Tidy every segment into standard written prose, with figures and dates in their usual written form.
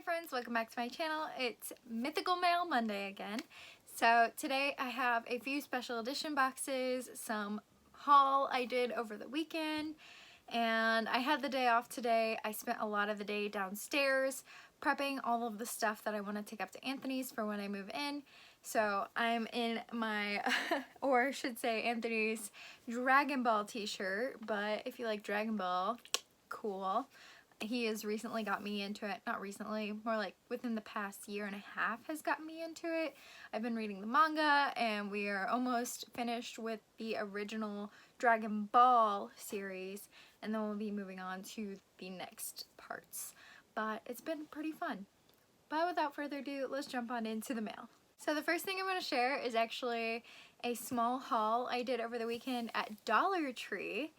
friends, welcome back to my channel. It's Mythical Mail Monday again. So today I have a few special edition boxes, some haul I did over the weekend, and I had the day off today. I spent a lot of the day downstairs prepping all of the stuff that I want to take up to Anthony's for when I move in. So I'm in my, or I should say Anthony's Dragon Ball t-shirt, but if you like Dragon Ball, cool. He has recently got me into it. Not recently, more like within the past year and a half has gotten me into it. I've been reading the manga and we are almost finished with the original Dragon Ball series, and then we'll be moving on to the next parts. But it's been pretty fun. But without further ado, let's jump on into the mail. So the first thing I'm going to share is actually a small haul I did over the weekend at Dollar Tree.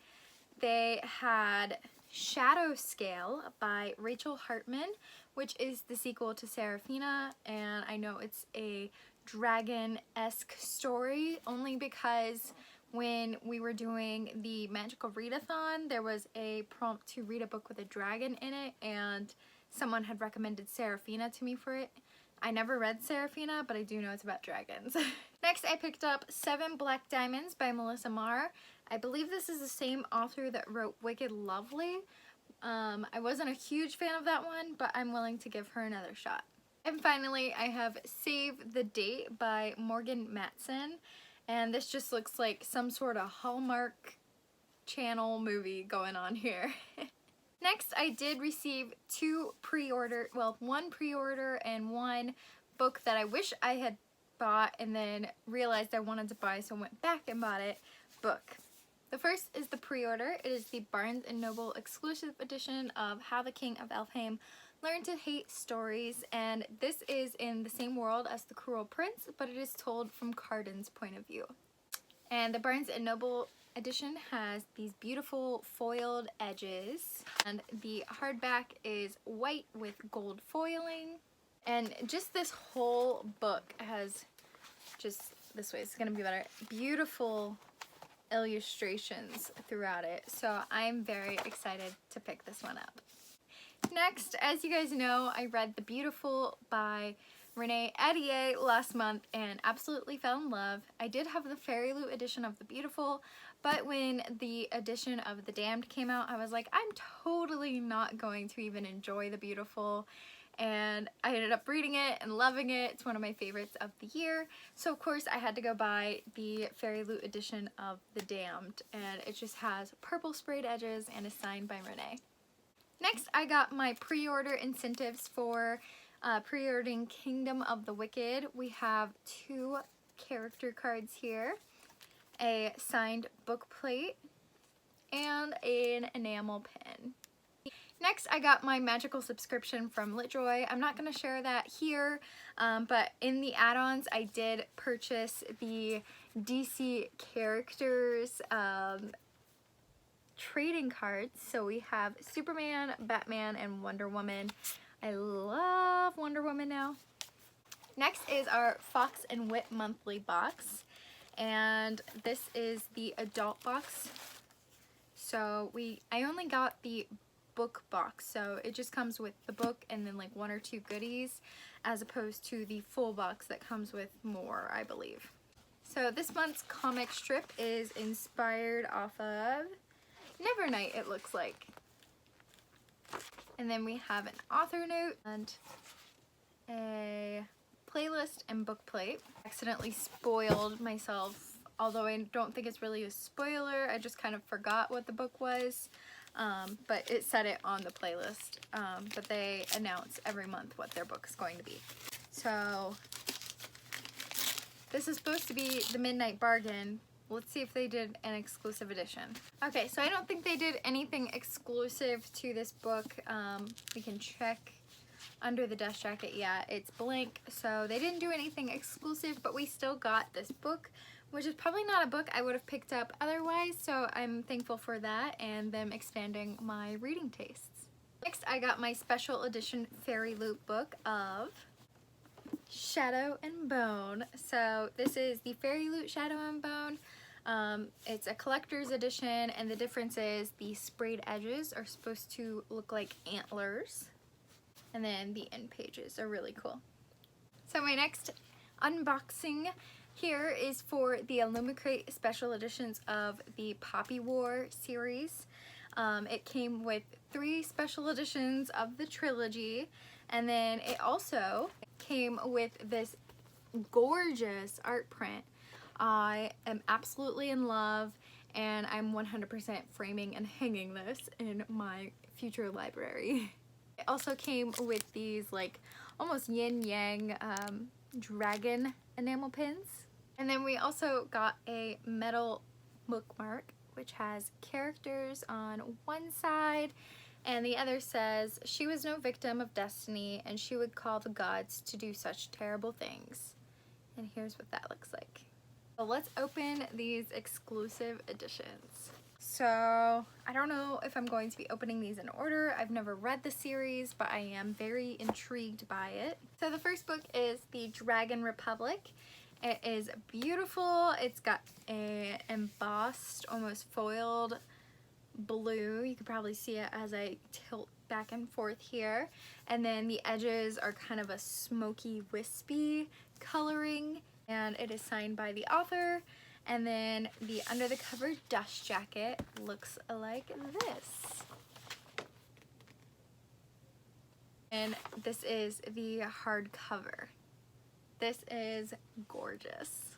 They had Shadow Scale by Rachel Hartman, which is the sequel to Seraphina, and I know it's a dragon-esque story only because when we were doing the Magical Readathon, there was a prompt to read a book with a dragon in it, and someone had recommended Seraphina to me for it. I never read Seraphina, but I do know it's about dragons. Next, I picked up 7 Black Diamonds by Melissa Marr. I believe this is the same author that wrote Wicked Lovely. I wasn't a huge fan of that one, but I'm willing to give her another shot. And finally, I have Save the Date by Morgan Matson. And this just looks like some sort of Hallmark Channel movie going on here. Next, I did receive one pre-order and one book that I wish I had bought and then realized I wanted to buy, so I went back and bought it. Book. The first is the pre-order. It is the Barnes & Noble exclusive edition of How the King of Elfhame Learned to Hate Stories, and this is in the same world as The Cruel Prince, but it is told from Cardan's point of view. And the Barnes & Noble edition has these beautiful foiled edges, and the hardback is white with gold foiling, and just this whole book has, just this way, it's gonna be better, beautiful illustrations throughout it, so I'm very excited to pick this one up. Next, as you guys know, I read The Beautiful by Rena last month and absolutely fell in love. I did have the Fairy Loot edition of The Beautiful, but when the edition of The Damned came out, I was like, I'm totally not going to even enjoy The Beautiful, and I ended up reading it and loving it. It's one of my favorites of the year, so of course I had to go buy the Fairy Loot edition of The Damned, and it just has purple sprayed edges and is signed by Rena. Next, I got my pre-order incentives for pre-ordering Kingdom of the Wicked. We have 2 character cards here, a signed book plate, and an enamel pin. Next, I got my magical subscription from Litjoy. I'm not going to share that here, but in the add-ons, I did purchase the DC characters trading cards. So we have Superman, Batman, and Wonder Woman. I love Wonder Woman now. Next is our Fox and Wit monthly box, and this is the adult box. So I only got the book box, so it just comes with the book and then like 1 or 2 goodies, as opposed to the full box that comes with more, I believe. So this month's comic strip is inspired off of Nevernight, it looks like. And then we have an author note and a playlist and book plate. Accidentally spoiled myself, although I don't think it's really a spoiler. I just kind of forgot what the book was, but it said it on the playlist. But they announce every month what their book is going to be. So this is supposed to be the Midnight Bargain. Let's see if they did an exclusive edition. Okay, so I don't think they did anything exclusive to this book. We can check under the dust jacket. Yeah, it's blank, so they didn't do anything exclusive, but we still got this book, which is probably not a book I would have picked up otherwise, so I'm thankful for that and them expanding my reading tastes. Next, I got my special edition Fairy Loot book of Shadow and Bone. So this is the Fairy Loot Shadow and Bone. It's a collector's edition, and the difference is the sprayed edges are supposed to look like antlers. And then the end pages are really cool. So my next unboxing here is for the Illumicrate special editions of the Poppy War series. It came with 3 special editions of the trilogy, and then it also came with this gorgeous art print. I am absolutely in love, and I'm 100% framing and hanging this in my future library. It also came with these like almost yin-yang dragon enamel pins. And then we also got a metal bookmark, which has characters on one side, and the other says, "She was no victim of destiny, and she would call the gods to do such terrible things." And here's what that looks like. So let's open these exclusive editions. So I don't know if I'm going to be opening these in order. I've never read the series, but I am very intrigued by it. So the first book is The Dragon Republic. It is beautiful. It's got a embossed, almost foiled blue. You can probably see it as I tilt back and forth here. And then the edges are kind of a smoky, wispy coloring. And it is signed by the author. And then the under the cover dust jacket looks like this. And this is the hardcover. This is gorgeous.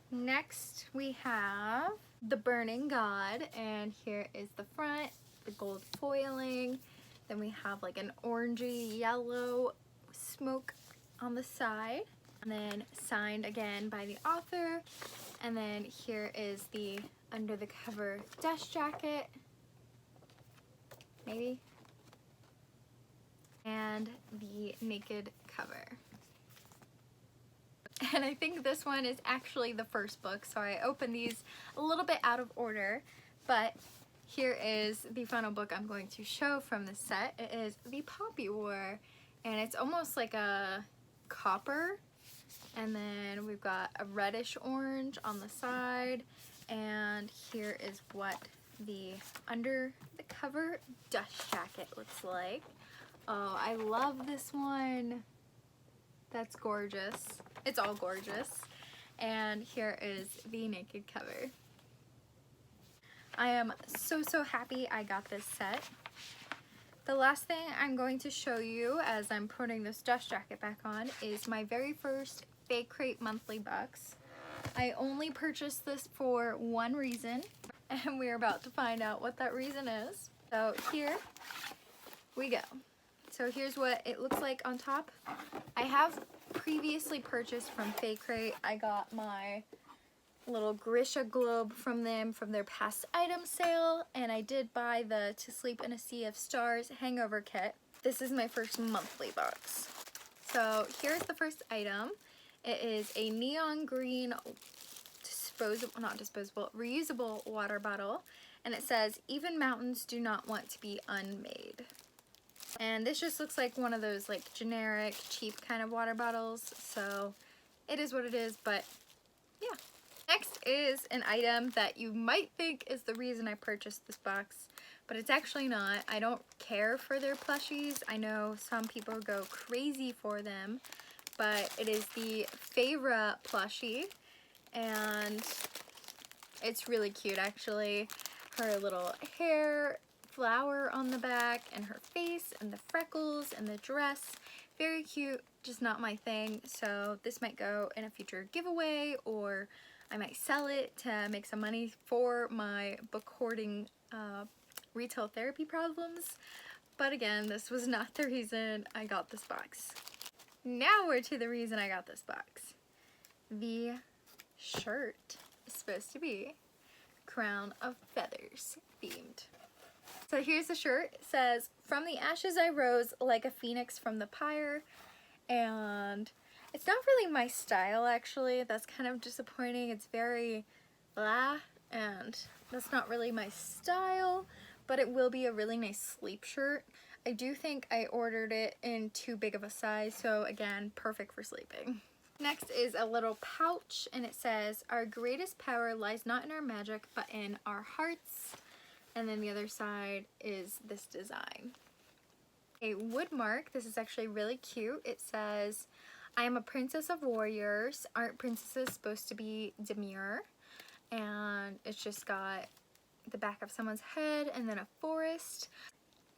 Next we have The Burning God, and here is the front, the gold foiling. Then we have like an orangey yellow smoke on the side, and then signed again by the author. And then here is the under the cover dust jacket, maybe, and the naked cover. And I think this one is actually the first book, so I opened these a little bit out of order, but here is the final book I'm going to show from this set. It is The Poppy War, and it's almost like a copper, and then we've got a reddish orange on the side, and here is what the under the cover dust jacket looks like. Oh, I love this one. That's gorgeous. It's all gorgeous. And here is the naked cover. I am so happy I got this set. The last thing I'm going to show you as I'm putting this dust jacket back on is my very first Faecrate monthly box. I only purchased this for one reason, and we're about to find out what that reason is. So here we go. So here's what it looks like on top. I have previously purchased from Faecrate. I got my little Grisha globe from them from their past item sale, and I did buy the To Sleep in a Sea of Stars hangover kit. This is my first monthly box. So here's the first item. It is a neon green reusable water bottle, and it says, "Even mountains do not want to be unmade." And this just looks like one of those like generic cheap kind of water bottles, so it is what it is, but yeah. Next is an item that you might think is the reason I purchased this box, but it's actually not. I don't care for their plushies. I know some people go crazy for them, but it is the Feyre Plushie, and it's really cute actually. Her little hair flower on the back, and her face, and the freckles, and the dress. Very cute, just not my thing, so this might go in a future giveaway, or I might sell it to make some money for my book hoarding retail therapy problems. But again, this was not the reason I got this box. Now we're to the reason I got this box. The shirt is supposed to be Crown of Feathers themed. So here's the shirt. It says, "From the ashes I rose like a phoenix from the pyre," and it's not really my style actually. That's kind of disappointing. It's very blah, and that's not really my style, but it will be a really nice sleep shirt. I do think I ordered it in too big of a size, so again, perfect for sleeping. Next is a little pouch, and it says, "Our greatest power lies not in our magic, but in our hearts." And then the other side is this design. A Woodmark. This is actually really cute. It says, I am a princess of warriors. Aren't princesses supposed to be demure? And it's just got the back of someone's head and then a forest.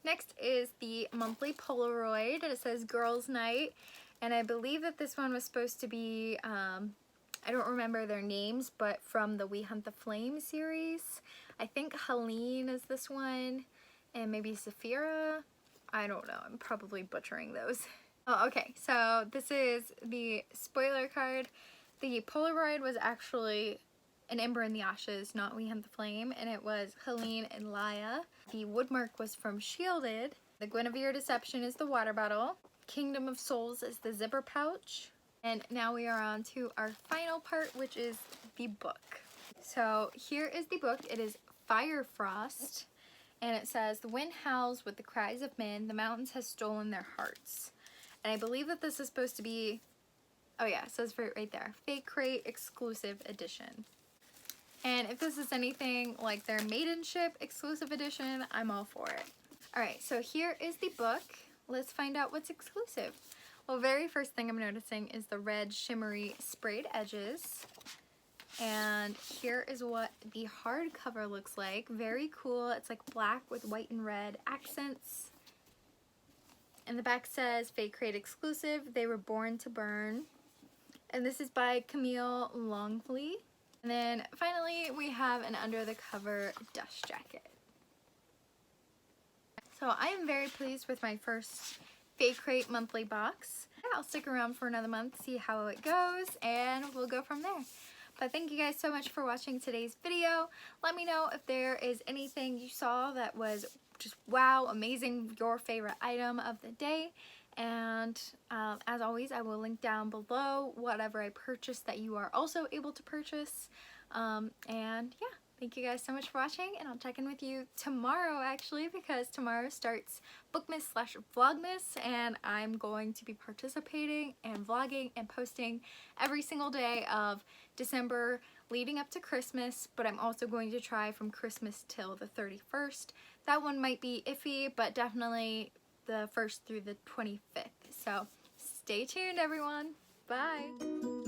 Next is the monthly Polaroid. It says Girls Night. And I believe that this one was supposed to be, I don't remember their names, but from the We Hunt the Flame series. I think Helene is this one, and maybe Saphira. I don't know, I'm probably butchering those. Oh, okay, so this is the spoiler card. The Polaroid was actually An Ember in the Ashes, not We Hunt the Flame, and it was Helene and Laia. The Woodmark was from Shielded. The Guinevere Deception is the water bottle. Kingdom of Souls is the zipper pouch. And now we are on to our final part, which is the book. So here is the book. It is Fire Frost, and it says, the wind howls with the cries of men, the mountains has stolen their hearts. And I believe that this is supposed to be, oh yeah, it says right there, Faecrate exclusive edition. And if this is anything like their Maidenship exclusive edition, I'm all for it. Alright, so here is the book. Let's find out what's exclusive. Well, very first thing I'm noticing is the red shimmery sprayed edges. And here is what the hardcover looks like. Very cool. It's like black with white and red accents. And the back says Faecrate exclusive. They were born to burn. And this is by Camille Longley. And then finally we have an under the cover dust jacket. So I am very pleased with my first Faecrate monthly box. I'll stick around for another month, see how it goes, and we'll go from there. But thank you guys so much for watching today's video. Let me know if there is anything you saw that was just wow, amazing, your favorite item of the day. And as always, I will link down below whatever I purchased that you are also able to purchase. And yeah. Thank you guys so much for watching, and I'll check in with you tomorrow actually, because tomorrow starts Bookmas/Vlogmas, and I'm going to be participating and vlogging and posting every single day of December leading up to Christmas, but I'm also going to try from Christmas till the 31st. That one might be iffy, but definitely the 1st through the 25th. So stay tuned everyone. Bye!